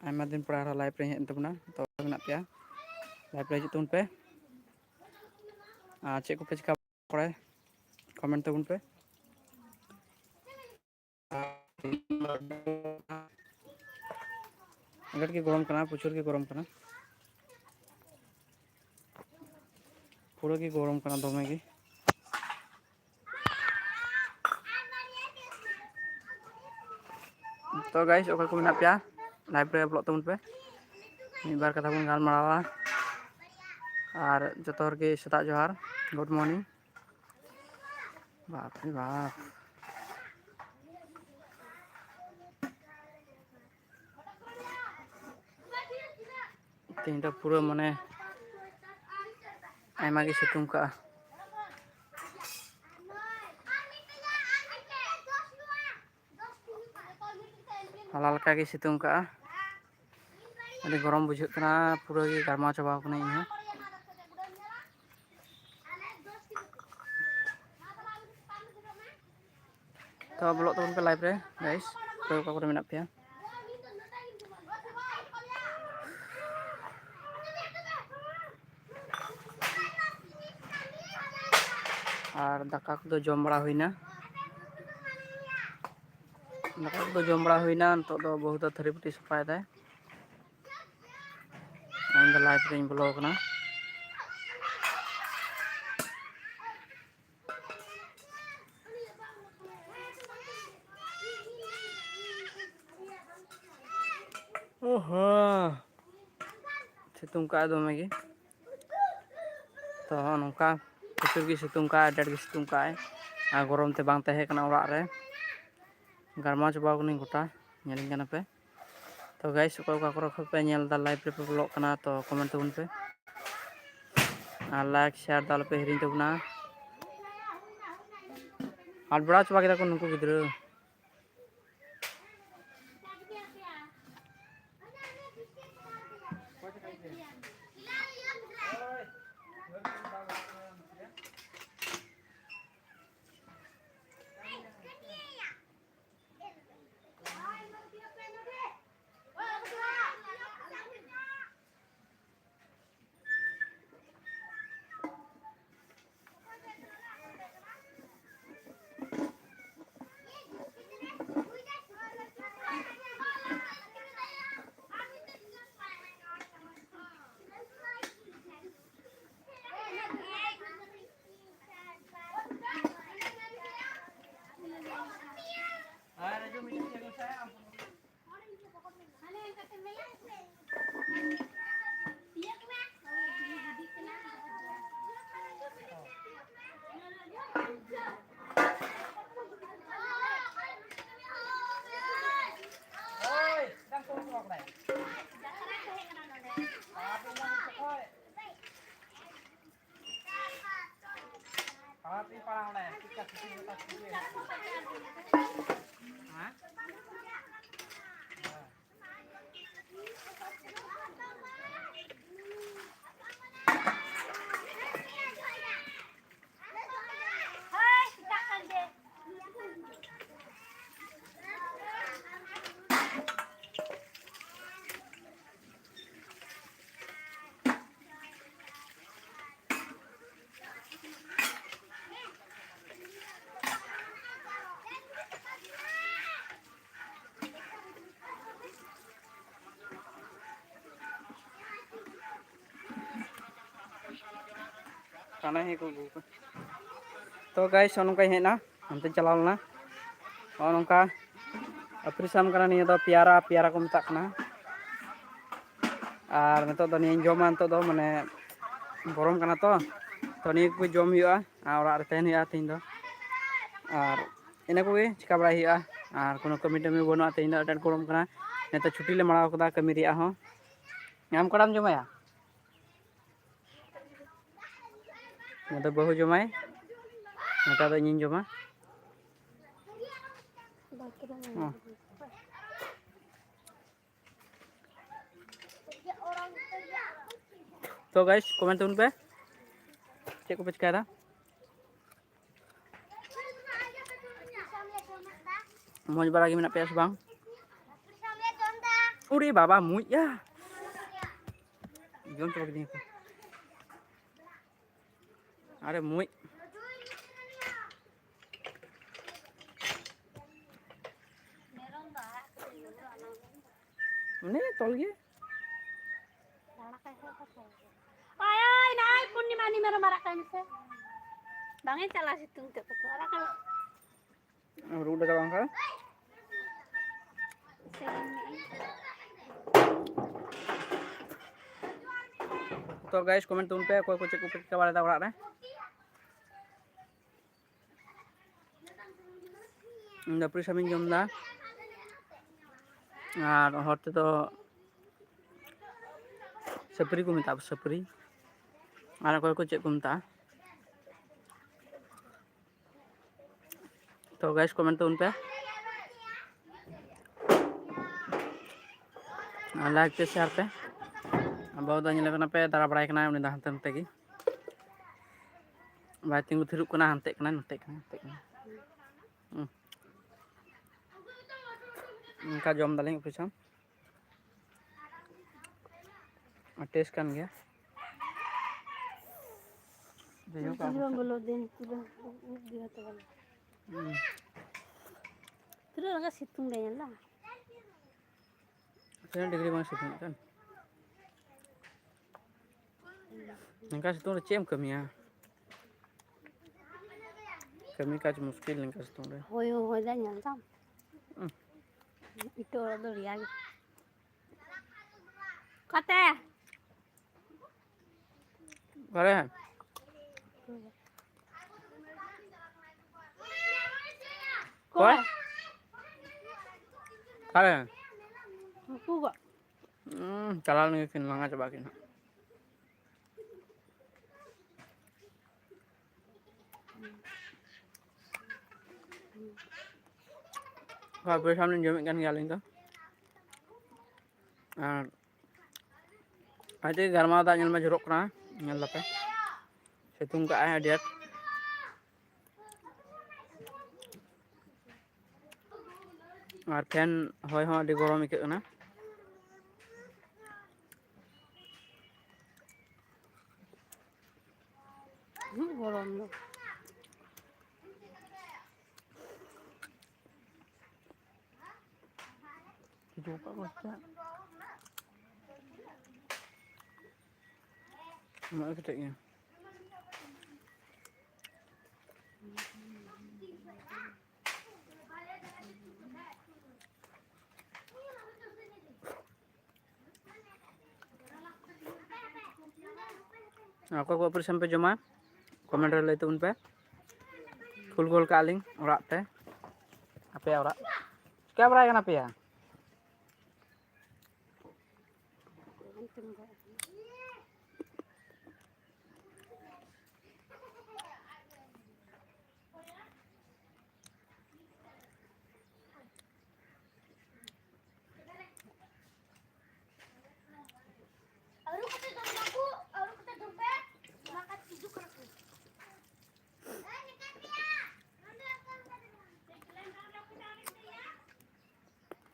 ᱟᱭᱢᱟ ᱫᱤᱱ ᱯᱚᱨᱮ ᱟᱨᱦᱚᱸ ᱞᱟᱭᱤᱵᱽ ᱨᱮ ᱦᱮᱡ ᱮᱱ ᱛᱟᱵᱚᱱᱟ ᱛᱚ ᱢᱮᱱᱟᱜ ᱯᱮᱭᱟ ᱞᱟᱭᱤᱵᱽ ᱨᱮ ᱦᱤᱡᱩᱜ ᱛᱟᱵᱚᱱ ᱯᱮ ᱟᱨ ᱪᱮᱫ ᱠᱚᱯᱮ ᱪᱤᱠᱟ ᱵᱟᱲᱟᱭᱟ ᱠᱚᱢᱮᱱᱴ ᱛᱟᱵᱚᱱ ᱯᱮ ᱟᱹᱰᱤ ᱜᱮ ᱜᱚᱨᱚᱢ ᱠᱟᱱᱟ ᱯᱨᱚᱪᱩᱨ ᱜᱮ ᱜᱚᱨᱚᱢ ᱠᱟᱱᱟ ᱯᱩᱨᱟᱹ ᱜᱮ ᱜᱚᱨᱚᱢ ᱠᱟᱱᱟ ᱫᱚᱢᱮ ᱜᱮ ᱛᱚ ᱜᱟᱭᱥ ᱚᱠᱚᱭ ᱠᱚ ᱢᱮᱱᱟᱜ ᱯᱮᱭᱟ ᱞᱟᱭᱤᱵᱽ ᱨᱮ ᱵᱚᱞᱚᱜ ᱛᱟᱵᱚᱱ ᱯᱮ ᱢᱤᱫ ᱵᱟᱨ ᱠᱟᱛᱷᱟ ᱵᱚᱱ ᱜᱟᱞᱢᱟᱨᱟᱣᱟ ᱟᱨ ᱡᱚᱛᱚ ᱦᱚᱲ ᱜᱮ ᱥᱮᱛᱟᱜ ᱡᱚᱦᱟᱨ ᱜᱩᱰ ᱢᱚᱨᱱᱤᱝ ᱵᱟᱯ ᱨᱮ ᱵᱟᱯ ᱛᱮᱦᱮᱧ ᱫᱚ ᱯᱩᱨᱟᱹ ᱢᱟᱱᱮ ᱟᱭᱢᱟ ᱜᱮ ᱥᱤᱛᱩᱝ ᱠᱟᱜᱼᱟ ᱦᱚᱞᱟ ᱞᱮᱠᱟ ᱜᱮ ᱥᱤᱛᱩᱝ ᱠᱟᱜᱼᱟ ᱟᱹᱰᱤ ᱜᱚᱨᱚᱢ ᱵᱩᱡᱷᱟᱹᱜ ᱠᱟᱱᱟ ᱯᱩᱨᱟᱹ ᱜᱮ ᱜᱟᱨᱢᱟᱣ ᱪᱟᱵᱟᱣ ᱠᱟᱱᱟ ᱤᱧ ᱦᱚᱸ ᱛᱚ ᱵᱚᱞᱚᱜ ᱛᱟᱵᱚᱱ ᱯᱮ ᱞᱟᱭᱤᱵᱽ ᱨᱮ ᱜᱟᱭᱥ ᱚᱠᱚᱭ ᱚᱠᱟ ᱠᱚᱨᱮ ᱢᱮᱱᱟᱜ ᱯᱮᱭᱟ ᱟᱨ ᱫᱟᱠᱟ ᱠᱚᱫᱚ ᱡᱚᱢ ᱵᱟᱲᱟ ᱦᱩᱭᱱᱟ ᱫᱟᱠᱟ ᱠᱚᱫᱚ ᱡᱚᱢ ᱵᱟᱲᱟ ᱦᱩᱭᱱᱟ ᱱᱤᱛᱚᱜ ᱫᱚ ᱵᱟᱹᱦᱩ ᱫᱚ ᱛᱷᱟᱹᱨᱤ ᱵᱟᱹᱴᱤ ᱥᱟᱯᱷᱟᱭᱮᱫᱟᱭ ᱤᱧ ᱫᱚ ᱞᱟᱭᱤᱵᱽ ᱨᱤᱧ ᱵᱚᱞᱚ ᱟᱠᱟᱱᱟ ᱥᱤᱛᱩᱝ ᱠᱟᱜᱼᱟ ᱫᱚᱢᱮ ᱜᱮ ᱛᱚ ᱱᱚᱝᱠᱟ ᱯᱨᱚᱪᱩᱨ ᱜᱮ ᱥᱤᱛᱩᱝ ᱠᱟᱜᱼᱟᱭ ᱟᱹᱰᱤ ᱟᱸᱴ ᱜᱮ ᱥᱤᱛᱩᱝ ᱠᱟᱜᱼᱟᱭ ᱟᱨ ᱜᱚᱨᱚᱢ ᱛᱮ ᱵᱟᱝ ᱛᱟᱦᱮᱸ ᱠᱟᱱᱟ ᱚᱲᱟᱜ ᱨᱮ ᱜᱟᱨᱢᱟᱣ ᱪᱟᱵᱟᱣ ᱠᱟᱹᱱᱟᱹᱧ ᱜᱚᱴᱟ ᱧᱮᱞᱤᱧ ᱠᱟᱱᱟ ᱯᱮ ᱛᱚ ᱜᱟᱭᱥ ᱚᱠᱚᱭ ᱚᱠᱟ ᱠᱚᱨᱮ ᱠᱷᱚᱡ ᱯᱮ ᱧᱮᱞ ᱮᱫᱟ ᱞᱟᱭᱤᱵᱽ ᱨᱮᱯᱮ ᱵᱚᱞᱚᱜ ᱠᱟᱱᱟ ᱛᱚ ᱠᱚᱢᱮᱱᱴ ᱛᱟᱵᱚᱱ ᱯᱮ ᱟᱨ ᱞᱟᱭᱤᱠ ᱥᱮᱭᱟᱨ ᱫᱚ ᱟᱞᱚᱯᱮ ᱦᱤᱲᱤᱧ ᱛᱟᱵᱚᱱᱟ ᱦᱟᱴ ᱵᱟᱲᱟ ᱪᱟᱵᱟ ᱠᱮᱫᱟ ᱠᱚ ᱱᱩᱠᱩ ᱜᱤᱫᱽᱨᱟᱹ तो गाइस नौकाई हेना हमते चलाव लेना और नौका ऑपरेशन करा निया दो प्यारा प्यारा को मता कना और नितो दो निया जमा नितो दो माने गरम कना तो निया को जम हुआ और ओरा रे तहन हुआ तीन दो और इना को चिका बड़ा हुआ और कोनो कमी टमी बनुआ तीन दो अटन गरम कना नेतो छुट्टी ले माराव कदा कमी रिया हो नाम कड़ाम जमाया तो बहु जमाय नता दो इन जमा तो गाइस कमेंट उन पे चेक को चिकायदा मौज बड़ा गे मेना पे से बांग Uri baba muj ya. Jom coba gini. Are muj. Ini tol gini. Ay, naay, Purnima ni meron marakan sa. Bangin cala situng te ko. Arakan. Udah ka bang ka? तो गाइस कमेंट तुम पे कोई कुछ कुछ के बारे में बता रहा है दपरी सामिन जमदा और होते तो सपरी को मिता सपरी और कोई कुछ को मिता तो गाइस कमेंट तुम पे लाइक पे शेयर पे बहुत दिन पे दारा बड़ा करना उन्हें दाहते नते की भाई तिंगु थिरुक करना हंते करना नते करना उनका जम दालें पीछा टेस्ट kan गया देखो का बोलो दिन पूरा दिया तो वाला पूरा लगा सितुंग गया ला 7 degree bang situng kan nengka situng रे चेम कमी है कमी का मुश्किल नengka situng रे हो दा nyal sam itu do riya kate करे हैं कोई करे हैं kuga चला नहीं किन लंगा चबा किन पे सामने जमे kan galing तो आज गर्मा दा ñal ma jorok na ñal la pe situng ka ay adet और फैन होय हो अडी गरम इके ना गरम नो जो का बच्चा मैं कटे गया आपका को ऑपरेशन पे जमा कमेंट रे लेते उन पे फुल गोल का लिंक ओरा पे आपे ओरा क्या बराय कना पे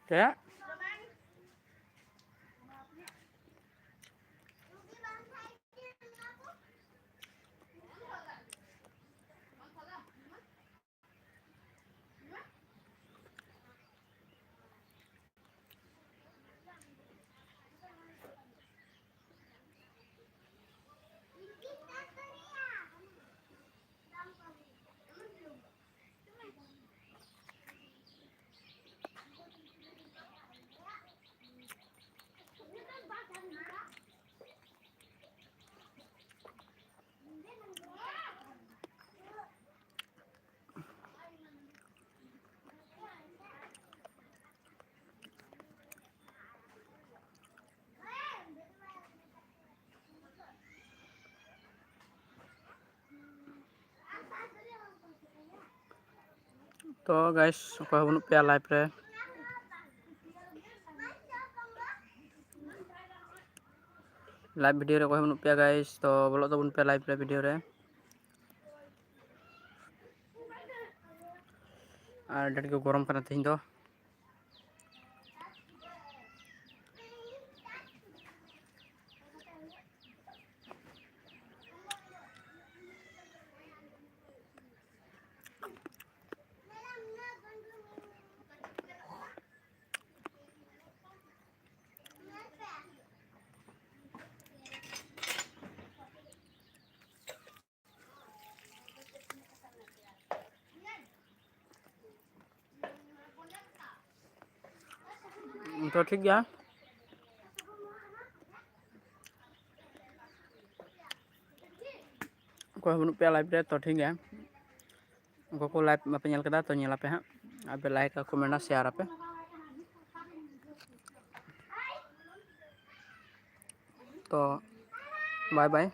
क्या तो गाइस को बनु पे लाइव रे लाइव वीडियो रे को बनु पे गाइस तो बोलो तो बनु पे लाइव रे वीडियो रे और डट के गरम करना थिन दो तो ठीक गया कोई बनू पे लाइव रे तो ठीक है को लाइव पे नेल कदा तो नेला पे हाँ आप लाइक कमेंट शेयर पे तो बाय बाय